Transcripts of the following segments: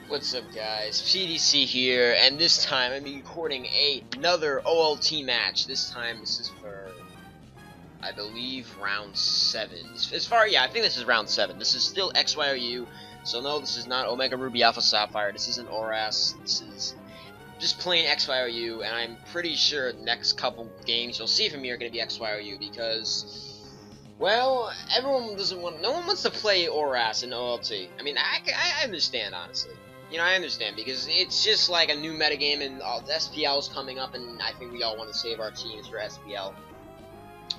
What's up, guys? PDC here, and this time I'm recording another OLT match. This time this is for, I believe, round 7. Yeah, I think this is round 7. This is still XYOU, so no, this is not Omega Ruby Alpha Sapphire. This isn't ORAS. This is just plain XYOU, and I'm pretty sure the next couple games you'll see from me are going to be XYOU because, well, everyone doesn't want. No one wants to play ORAS in OLT. I mean, I understand, honestly. You know, I understand, because it's just like a new metagame, and the SPL is coming up, and I think we all want to save our teams for SPL.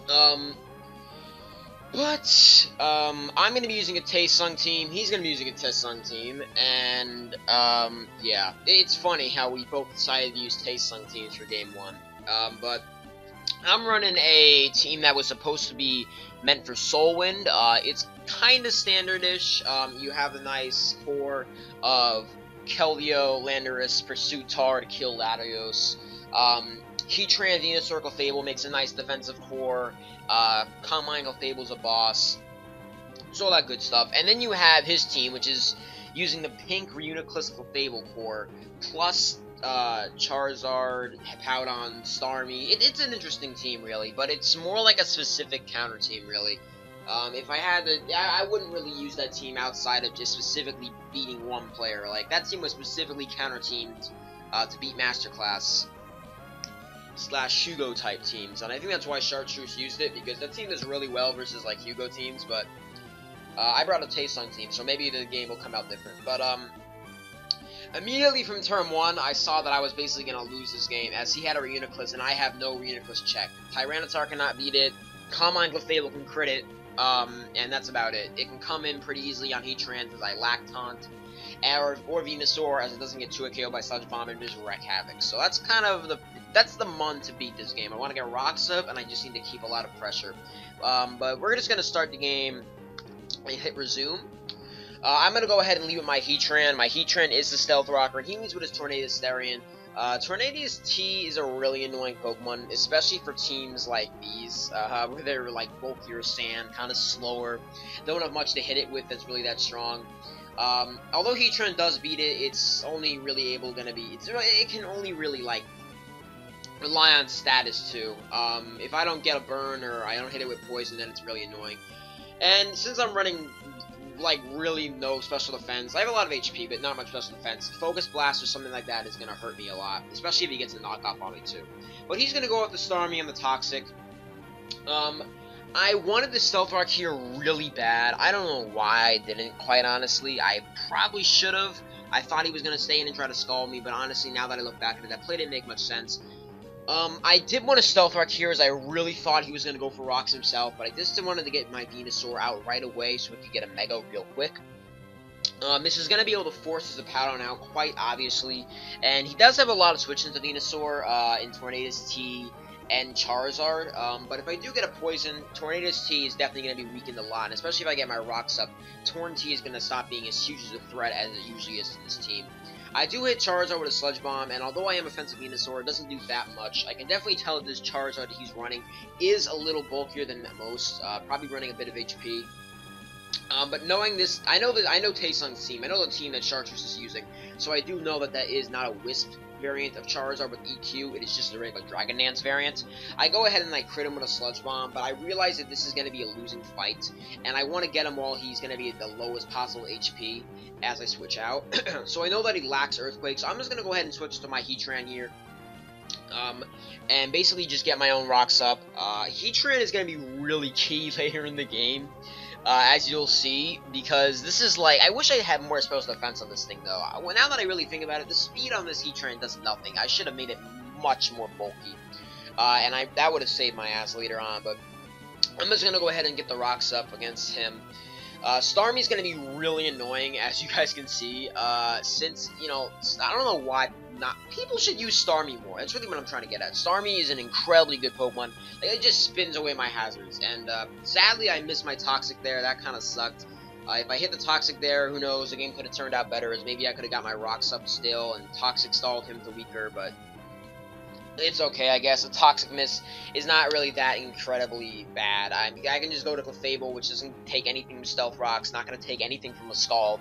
I'm going to be using a Taesung team, he's going to be using a Taesung team, and, yeah. It's funny how we both decided to use Taesung teams for Game 1. But I'm running a team that was supposed to be meant for Soulwind. It's kind of standard-ish. You have a nice core of Keldeo, Landorus, Pursuit Tar to kill Latios. Heatran, Venusaur, Clefable makes a nice defensive core. Combine Clefable's a boss. So all that good stuff. And then you have his team, which is using the pink Reuniclus Clefable core, plus Charizard, Hippowdon, Starmie. It's an interesting team, really, but it's more like a specific counter team, really. If I had to, I wouldn't really use that team outside of just specifically beating one player. Like, that team was specifically counter-teamed to beat Masterclass / Hugo type teams, and I think that's why Shartruce used it, because that team does really well versus, like, Hugo teams, but I brought a Taesung team, so maybe the game will come out different. But, immediately from turn 1, I saw that I was basically going to lose this game, as he had a Reuniclus, and I have no Reuniclus check. Tyranitar cannot beat it, Combine Clefable can crit it, and that's about it. It can come in pretty easily on Heatran because I lack Taunt, or Venusaur, as it doesn't get 2 KO by Sludge Bomb and just wreck havoc. So that's kind of the mun to beat this game. I want to get rocks up, and I just need to keep a lot of pressure. But we're just going to start the game and hit resume. I'm going to go ahead and lead with my Heatran. My Heatran is the Stealth Rocker, and he leads with his Tornadus Therian. Tornadus T is a really annoying Pokemon, especially for teams like these, where they're like bulkier sand, kind of slower, don't have much to hit it with that's really that strong. Although Heatran does beat it, it's only really it can only really, like, rely on status too. If I don't get a burn or I don't hit it with poison, then it's really annoying. And since I'm running, like, really no special defense, I have a lot of HP, but not much special defense. Focus Blast or something like that is going to hurt me a lot, especially if he gets a knockoff on me too. But he's going to go with the Starmie and the Toxic. I wanted the Stealth Rock here really bad. I don't know why I didn't, quite honestly. I probably should have. I thought he was going to stay in and try to scald me, but honestly, now that I look back at it, that play didn't make much sense. I did want a Stealth Rock here, as I really thought he was going to go for rocks himself, but I just wanted to get my Venusaur out right away so we could get a Mega real quick. This is going to be able to force his Hippowdon out, quite obviously, and he does have a lot of switches to Venusaur in Tornadus T and Charizard, but if I do get a Poison, Tornadus T is definitely going to be weakened a lot, and especially if I get my rocks up, Torn T is going to stop being as huge as a threat as it usually is to this team. I do hit Charizard with a Sludge Bomb, and although I am offensive Venusaur, it doesn't do that much. I can definitely tell that this Charizard that he's running is a little bulkier than most, probably running a bit of HP. But knowing this, I know Taesung's team, I know the team that Shartruce is using, so I do know that that is not a Wisp variant of Charizard with EQ, it is just a regular Dragon Dance variant. I go ahead and I crit him with a Sludge Bomb, but I realize that this is going to be a losing fight, and I want to get him while he's going to be at the lowest possible HP as I switch out. So I know that he lacks Earthquake, so I'm just going to go ahead and switch to my Heatran here. And basically just get my own rocks up. Heatran is going to be really key later in the game, as you'll see, because this is like, I wish I had more special defense on this thing though. Well, now that I really think about it, the speed on this Heatran does nothing. I should have made it much more bulky, and that would have saved my ass later on, but I'm just going to go ahead and get the rocks up against him. Starmie's going to be really annoying, as you guys can see, since, you know, I don't know why people should use Starmie more. That's really what I'm trying to get at. Starmie is an incredibly good Pokemon. Like, it just spins away my hazards, and sadly I missed my Toxic there. That kind of sucked. If I hit the Toxic there, who knows, the game could have turned out better, as maybe I could have got my rocks up still, and Toxic stalled him to weaker, but it's okay, I guess. A Toxic Miss is not really that incredibly bad. I can just go to Clefable, which doesn't take anything from Stealth Rocks, not going to take anything from a Scald,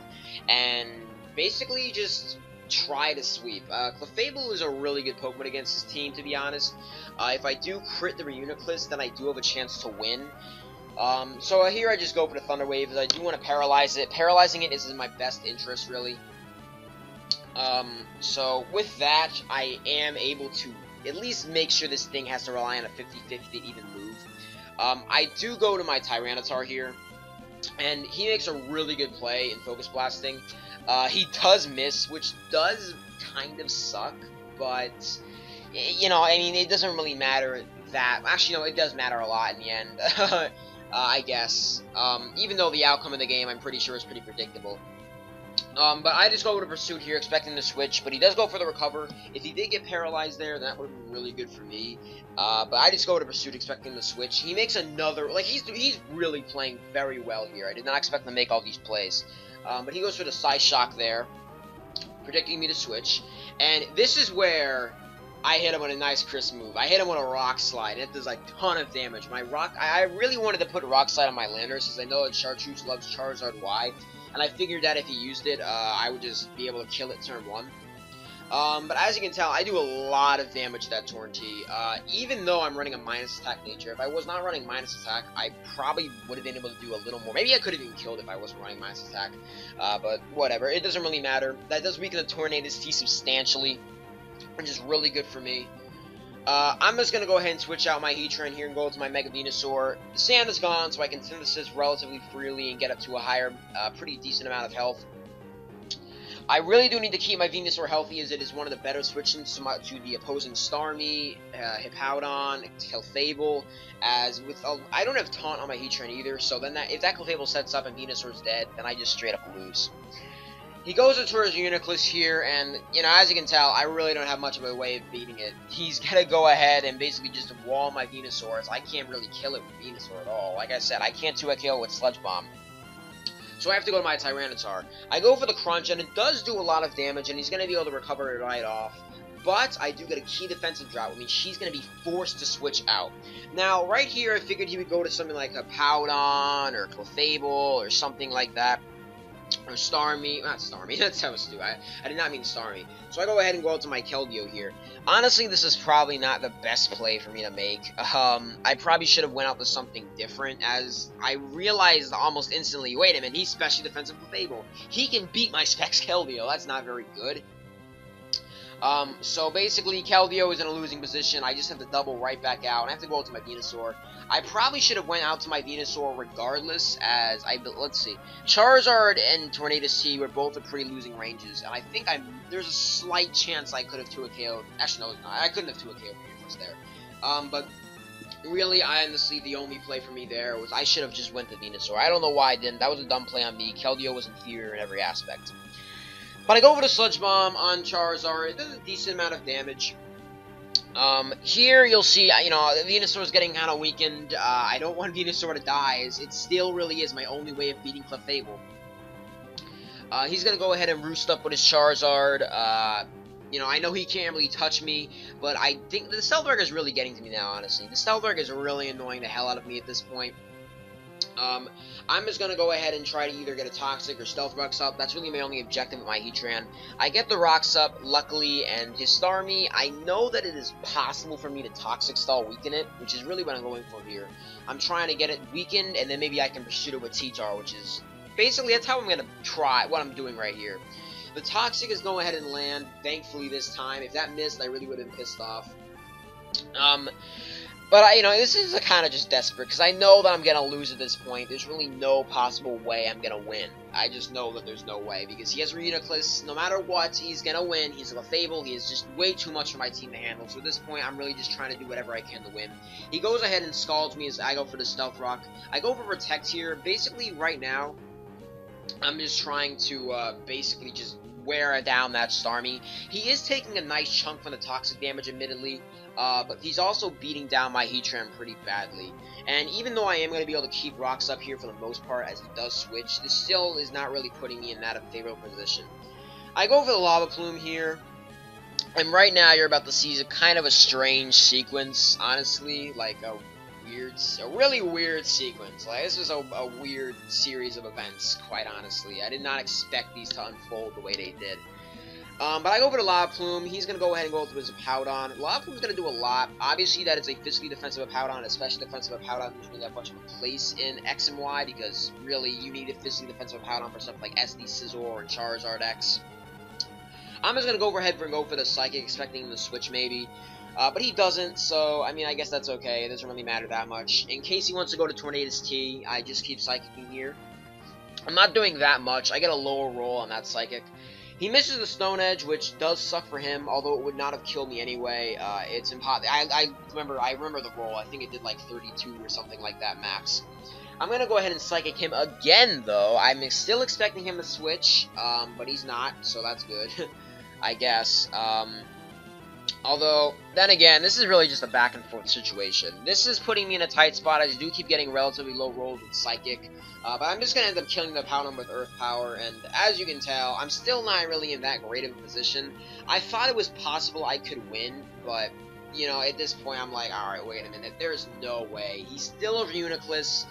and basically just try to sweep. Clefable is a really good Pokemon against his team, to be honest. If I do crit the Reuniclus, then I do have a chance to win. So here I just go for the Thunder Wave, because I do want to paralyze it. Paralyzing it is in my best interest, really. So with that, I am able to at least make sure this thing has to rely on a 50-50 to even move. I do go to my Tyranitar here, and he makes a really good play in Focus Blasting. He does miss, which does kind of suck, but, you know, I mean, it doesn't really matter that. Actually, no, it does matter a lot in the end, I guess. Even though the outcome of the game, I'm pretty sure, is pretty predictable. But I just go with a Pursuit here, expecting to switch, but he does go for the Recover. If he did get paralyzed there, that would have been really good for me. But I just go with a Pursuit, expecting to switch. He makes another, like, he's really playing very well here. I did not expect him to make all these plays. But he goes for the Psy Shock there, predicting me to switch. And this is where I hit him with a nice crisp move. I hit him with a Rock Slide, and it does a ton of damage. I really wanted to put a Rock Slide on my lander, since I know that Shartruce loves Charizard Y. And I figured that if he used it, I would just be able to kill it turn 1. But as you can tell, I do a lot of damage to that Torrentee. Even though I'm running a minus attack nature, if I was not running minus attack, I probably would have been able to do a little more. Maybe I could have even killed if I wasn't running minus attack. But whatever, it doesn't really matter. That does weaken the Tornado's T substantially, which is really good for me. I'm just going to go ahead and switch out my Heatran here and go to my Mega Venusaur. The sand is gone, so I can synthesis relatively freely and get up to a higher, pretty decent amount of health. I really do need to keep my Venusaur healthy, as it is one of the better switch-ins to the opposing Starmie, Hippowdon, Clefable, as with I don't have Taunt on my Heatran either, so then if that Clefable sets up and Venusaur's dead, then I just straight up lose. He goes into his Reuniclus here, and, you know, as you can tell, I really don't have much of a way of beating it. He's gonna go ahead and basically just wall my Venusaur, as I can't really kill it with Venusaur at all. Like I said, I can't 2-hit KO with Sludge Bomb. So I have to go to my Tyranitar. I go for the Crunch, and it does do a lot of damage, and he's gonna be able to recover it right off. But I do get a key defensive drought, which means she's going to be forced to switch out. Now, right here, I figured he would go to something like a Hippowdon or Clefable or something like that. Or Starmie, not Starmie, that's how it's do. I did not mean Starmie. So I go ahead and go out to my Keldeo here. Honestly, this is probably not the best play for me to make. I probably should have went out to something different, as I realized almost instantly, wait a minute, he's specially defensive Clefable. He can beat my Specs Keldeo, that's not very good. So basically, Keldeo is in a losing position. I just have to double right back out, and I have to go out to my Venusaur. I probably should have went out to my Venusaur regardless, as let's see, Charizard and Tornadus T were both at pretty losing ranges, and I think there's a slight chance I could have 2-hit KO'd. Actually, no, I couldn't have 2-hit KO'd Venusaur there. But really, honestly, the only play for me there was I should have just went to Venusaur. I don't know why I didn't. That was a dumb play on me. Keldeo was inferior in every aspect. But I go for the Sludge Bomb on Charizard. It does a decent amount of damage. Here you'll see, you know, Venusaur is getting kind of weakened. I don't want Venusaur to die, as it still really is my only way of beating Clefable. He's going to go ahead and roost up with his Charizard. You know, I know he can't really touch me, but I think the Stealthwork is really getting to me now, honestly. The Stealthwork is really annoying the hell out of me at this point. I'm just going to go ahead and try to either get a Toxic or Stealth Rocks up. That's really my only objective with my Heatran. I get the Rocks up, luckily, and his Starmie, I know that it is possible for me to Toxic Stall weaken it, which is really what I'm going for here. I'm trying to get it weakened, and then maybe I can pursue it with T-Tar, which is basically, that's how I'm going to try what I'm doing right here. The Toxic is going ahead and land, thankfully this time. If that missed, I really would have been pissed off. But, you know, this is kind of just desperate, because I know that I'm going to lose at this point. There's really no possible way I'm going to win. I just know that there's no way, because he has Reuniclus. No matter what, he's going to win. He's a Clefable. He is just way too much for my team to handle. So at this point, I'm really just trying to do whatever I can to win. He goes ahead and scalds me as I go for the Stealth Rock. I go for Protect here. Basically, right now, I'm just trying to basically just wear down that Starmie. He is taking a nice chunk from the Toxic damage, admittedly. But he's also beating down my Heatran pretty badly. And even though I am going to be able to keep Rocks up here for the most part, as he does switch, this still is not really putting me in that favorable position. I go for the Lava Plume here. And right now you're about to see a kind of a strange sequence, honestly. Like, a really weird sequence. Like, this was a weird series of events, quite honestly. I did not expect these to unfold the way they did. But I go for the Lava Plume. He's going to go ahead and go through his Hippowdon. Lava Plume's going to do a lot. Obviously, that is a physically defensive Hippowdon, especially defensive Hippowdon doesn't really have much of a place in X and Y, because really, you need a physically defensive Hippowdon for stuff like SD Scizor or Charizard X. I'm just going to go ahead and go for the Psychic, expecting him to switch maybe. But he doesn't, so, I mean, I guess that's okay. It doesn't really matter that much. In case he wants to go to Tornadus T, I just keep Psychicing here. I'm not doing that much. I get a lower roll on that Psychic. He misses the Stone Edge, which does suck for him, although it would not have killed me anyway. It's impossible. I remember the roll. I think it did like 32 or something like that max. I'm going to go ahead and Psychic him again, though. I'm still expecting him to switch, but he's not, so that's good, I guess. Although, then again, this is really just a back-and-forth situation. This is putting me in a tight spot. I do keep getting relatively low rolls with Psychic. But I'm just going to end up killing the Hippowdon with Earth Power. And as you can tell, I'm still not really in that great of a position. I thought it was possible I could win, but, you know, at this point, I'm like, alright, wait a minute. There's no way. He's still a Uniclus.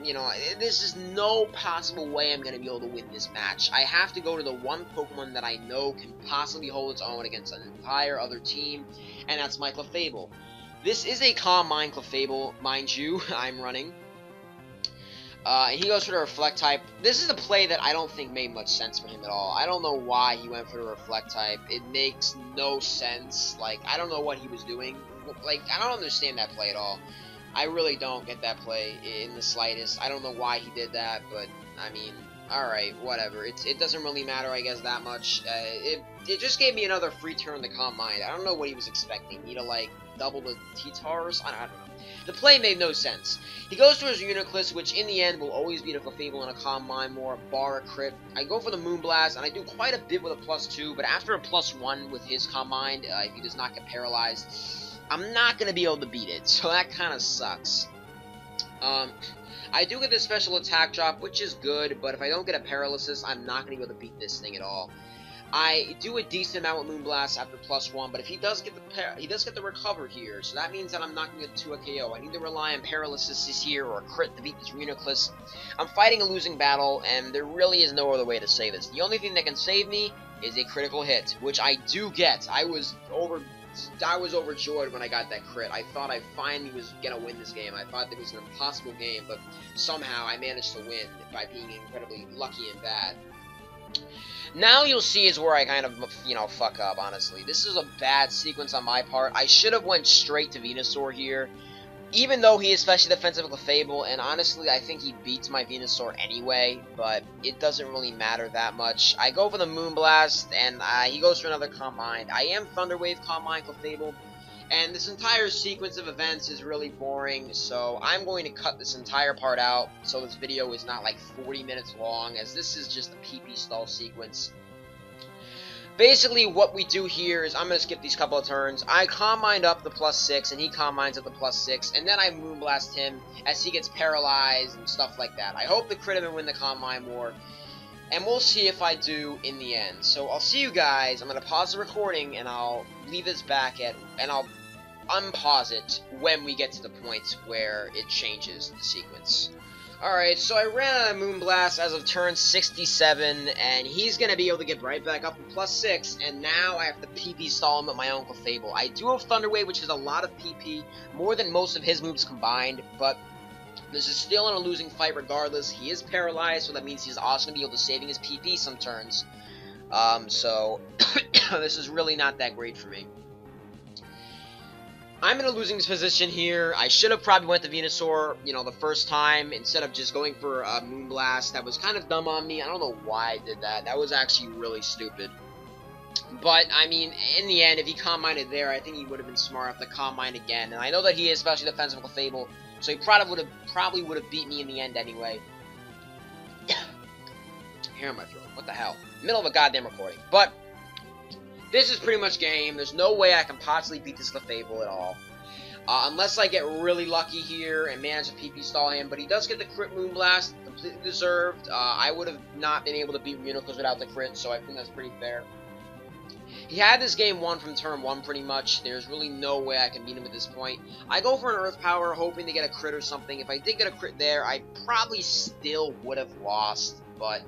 You know, there's just no possible way I'm going to be able to win this match. I have to go to the one Pokemon that I know can possibly hold its own against an entire other team, and that's my Clefable. This is a Calm Mind Clefable, mind you, I'm running. He goes for the Reflect type. This is a play that I don't think made much sense for him at all. I don't know why he went for the Reflect type. It makes no sense. Like, I don't know what he was doing. Like, I don't understand that play at all. I really don't get that play in the slightest. I don't know why he did that, but, I mean, alright, whatever. It doesn't really matter, I guess, that much. It just gave me another free turn to Calm Mind. I don't know what he was expecting. Me to, like, double the T-Tars? I don't know. The play made no sense. He goes to his Uniclus, which in the end will always beat a Clefable and a Calm Mind more, bar a crit. I go for the Moonblast, and I do quite a bit with a +2, but after a +1 with his Calm Mind, if he does not get paralyzed, I'm not going to be able to beat it, so that kind of sucks. I do get the special attack drop, which is good, but if I don't get a paralysis, I'm not going to be able to beat this thing at all. I do a decent amount with Moonblast after +1, but if he does get the recover here, so that means that I'm not going to get to a KO. I need to rely on paralysis here or a crit to beat this Uniclus. I'm fighting a losing battle, and there really is no other way to say this. The only thing that can save me is a critical hit, which I do get. I was overjoyed when I got that crit. I thought I finally was going to win this game. I thought it was an impossible game, but somehow I managed to win by being incredibly lucky and bad. Now you'll see is where I kind of, you know, fuck up, honestly. This is a bad sequence on my part. I should have went straight to Venusaur here, even though he is specially defensive Clefable, and honestly, I think he beats my Venusaur anyway, but it doesn't really matter that much. I go for the Moonblast, and he goes for another Calm Mind. I am Thunder Wave Calm Mind Clefable, and this entire sequence of events is really boring, so I'm going to cut this entire part out so this video is not like 40 minutes long, as this is just a PP stall sequence. Basically, what we do here is I'm going to skip these couple of turns. I Calm Mind up the +6, and he Calm Minds up the +6, and then I Moonblast him as he gets paralyzed and stuff like that. I hope to crit him and win the Calm Mind war, and we'll see if I do in the end. So I'll see you guys. I'm going to pause the recording, and I'll leave this back at, and I'll unpause it when we get to the point where it changes the sequence. Alright, so I ran out of Moonblast as of turn 67, and he's going to be able to get right back up to +6, and now I have to PP stall him with my own Clefable. I do have Thunder Wave, which is a lot of PP, more than most of his moves combined, but this is still in a losing fight regardless. He is paralyzed, so that means he's also going to be able to saving his PP some turns. So this is really not that great for me. I'm in a losing position here. I should have probably went to Venusaur, you know, the first time, instead of just going for a Moonblast. That was kind of dumb on me. I don't know why I did that. That was actually really stupid. But, I mean, in the end, if he Calm Minded there, I think he would have been smart enough to Calm Mind again. And I know that he is especially defensive Clefable, so he probably would have beat me in the end anyway. Hair in my throat. What the hell? Middle of a goddamn recording. But this is pretty much game. There's no way I can possibly beat this Clefable at all. Unless I get really lucky here and manage to PP stall him. But he does get the crit Moonblast. Completely deserved. I would have not been able to beat Uniclus without the crit, so I think that's pretty fair. He had this game won from turn 1 pretty much. There's really no way I can beat him at this point. I go for an Earth Power, hoping to get a crit or something. If I did get a crit there, I probably still would have lost, but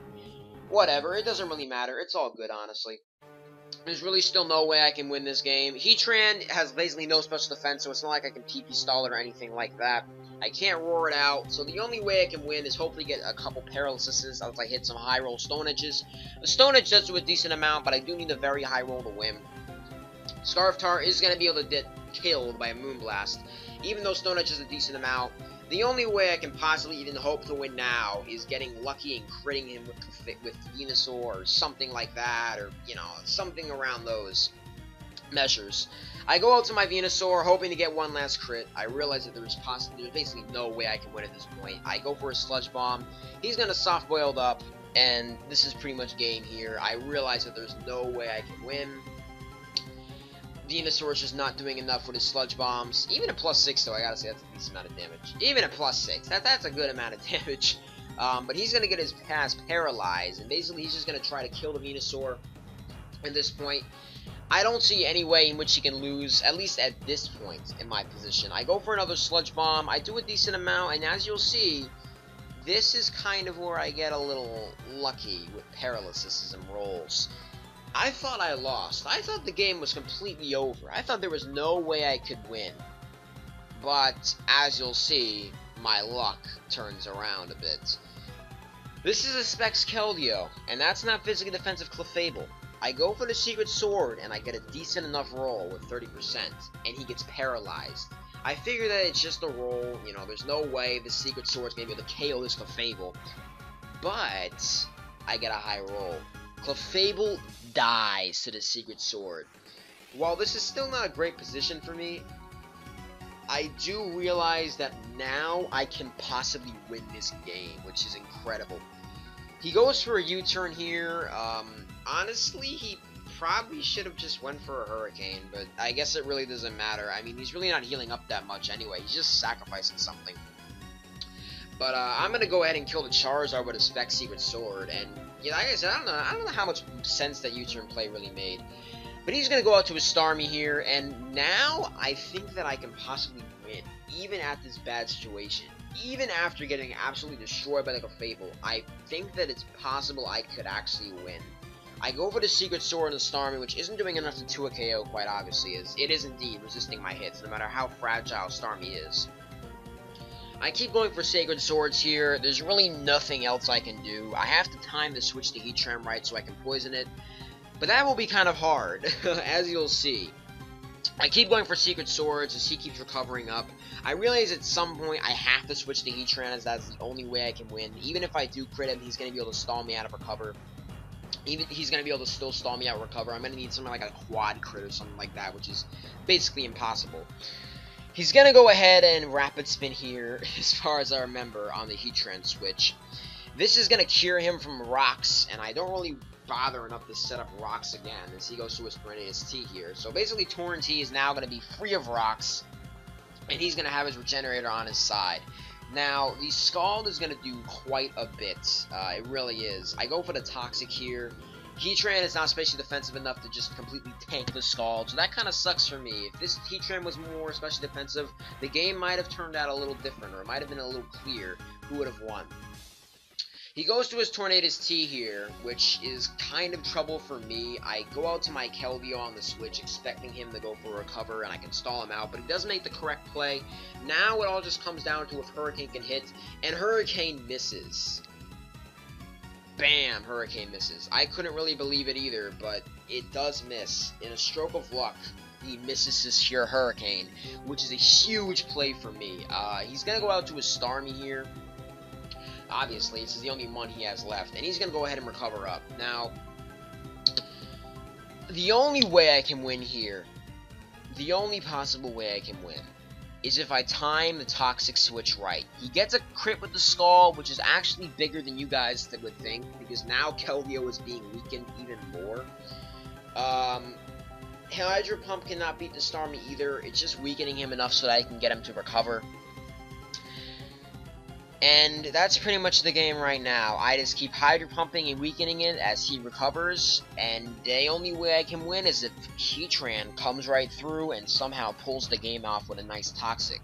whatever. It doesn't really matter. It's all good, honestly. There's really still no way I can win this game. Heatran has basically no special defense, so it's not like I can PP stall it or anything like that. I can't roar it out, so the only way I can win is hopefully get a couple paralyses as I hit some high roll Stone Edges. The Stone Edge does do a decent amount, but I do need a very high roll to win. Scarftar is going to be able to get killed by a Moonblast, even though Stone Edge is a decent amount. The only way I can possibly even hope to win now is getting lucky and critting him with Venusaur or something like that, or, you know, something around those measures. I go out to my Venusaur hoping to get one last crit. I realize that there's basically no way I can win at this point. I go for a Sludge Bomb. He's going to soft boiled up, and this is pretty much game here. I realize that there's no way I can win. Venusaur is just not doing enough with his Sludge Bombs. Even at +6, though, I gotta say, that's a decent amount of damage. Even at +6, that's a good amount of damage. But he's gonna get his pass paralyzed, and basically he's just gonna try to kill the Venusaur at this point. I don't see any way in which he can lose, at least at this point in my position. I go for another Sludge Bomb. I do a decent amount, and as you'll see, this is kind of where I get a little lucky with paralysis and rolls. I thought I lost. I thought the game was completely over. I thought there was no way I could win. But, as you'll see, my luck turns around a bit. This is a Specs Keldeo, and that's not physically defensive Clefable. I go for the Secret Sword, and I get a decent enough roll with 30%, and he gets paralyzed. I figure that it's just a roll, you know, there's no way the Secret Sword's gonna be able to KO this Clefable. But, I get a high roll. Clefable dies to the Secret Sword. While this is still not a great position for me, I do realize that now I can possibly win this game, which is incredible. He goes for a U-turn here. Honestly, he probably should have just went for a Hurricane, but I guess it really doesn't matter. I mean, he's really not healing up that much anyway. He's just sacrificing something. But I'm gonna go ahead and kill the Charizard with a Spec Secret Sword, and yeah, like I said, I don't know how much sense that U-turn play really made. But he's gonna go out to his Starmie here, and now I think that I can possibly win, even at this bad situation. Even after getting absolutely destroyed by the Clefable, I think that it's possible I could actually win. I go for the Secret Sword and the Starmie, which isn't doing enough to 2 KO, quite obviously. It is indeed resisting my hits, no matter how fragile Starmie is. I keep going for Sacred Swords here. There's really nothing else I can do. I have to time the switch to Heatran right so I can poison it. But that will be kind of hard, as you'll see. I keep going for Secret Swords as he keeps recovering up. I realize at some point I have to switch to Heatran as that's the only way I can win. Even if I do crit him, he's going to be able to stall me out of recover. He's going to be able to still stall me out of recover. I'm going to need something like a quad crit or something like that, which is basically impossible. He's going to go ahead and Rapid Spin here, as far as I remember, on the Heatran switch. This is going to cure him from rocks, and I don't really bother enough to set up rocks again as he goes to his Tornadus T here. So basically, Torn T is now going to be free of rocks, and he's going to have his Regenerator on his side. Now, the Scald is going to do quite a bit. It really is. I go for the Toxic here. Heatran is not specially defensive enough to just completely tank the Scald, so that kind of sucks for me. If this Heatran was more specially defensive, the game might have turned out a little different, or it might have been a little clear who would have won. He goes to his Tornadus T here, which is kind of trouble for me. I go out to my Keldeo on the switch, expecting him to go for a recover, and I can stall him out, but he does make the correct play. Now it all just comes down to if Hurricane can hit, and Hurricane misses. Bam! Hurricane misses. I couldn't really believe it either, but it does miss. In a stroke of luck, he misses his sheer Hurricane, which is a huge play for me. He's going to go out to his Starmie here. Obviously, this is the only one he has left, and he's going to go ahead and recover up. Now, the only way I can win here, the only possible way I can win, is if I time the Toxic Switch right. He gets a crit with the Skull, which is actually bigger than you guys would think, because now Keldeo is being weakened even more. Hydro Pump cannot beat the Starmie either. It's just weakening him enough so that I can get him to recover. And that's pretty much the game right now. I just keep hydro pumping and weakening it as he recovers, and the only way I can win is if Heatran comes right through and somehow pulls the game off with a nice Toxic.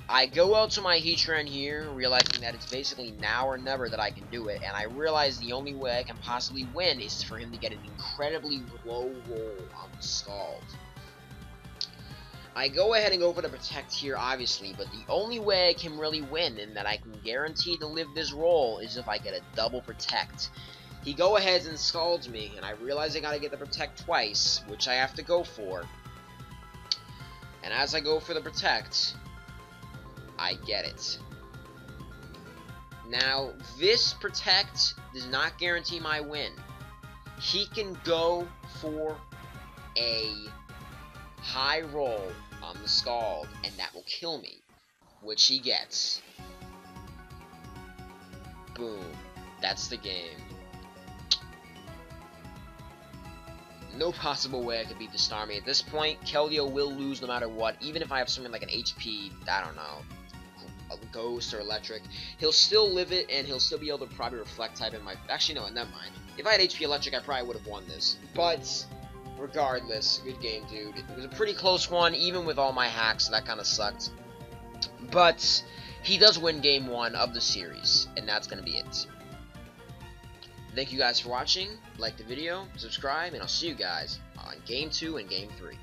I go out to my Heatran here, realizing that it's basically now or never that I can do it, and I realize the only way I can possibly win is for him to get an incredibly low roll on the Scald. I go ahead and go for the Protect here, obviously, but the only way I can really win and that I can guarantee to live this roll is if I get a double Protect. He go ahead and Scalds me, and I realize I gotta get the Protect twice, which I have to go for. And as I go for the Protect, I get it. Now, this Protect does not guarantee my win. He can go for a high roll on the Scald, and that will kill me, which he gets. Boom. That's the game. No possible way I could beat the Starmie. At this point, Keldeo will lose no matter what, even if I have something like an HP, I don't know, a Ghost or Electric. He'll still live it, and he'll still be able to probably Reflect type in my... Actually, no, never mind. If I had HP Electric, I probably would have won this. But regardless, good game, dude. It was a pretty close one, even with all my hacks, so that kind of sucked. But he does win game 1 of the series, and that's going to be it. Thank you guys for watching. Like the video, subscribe, and I'll see you guys on game 2 and game 3.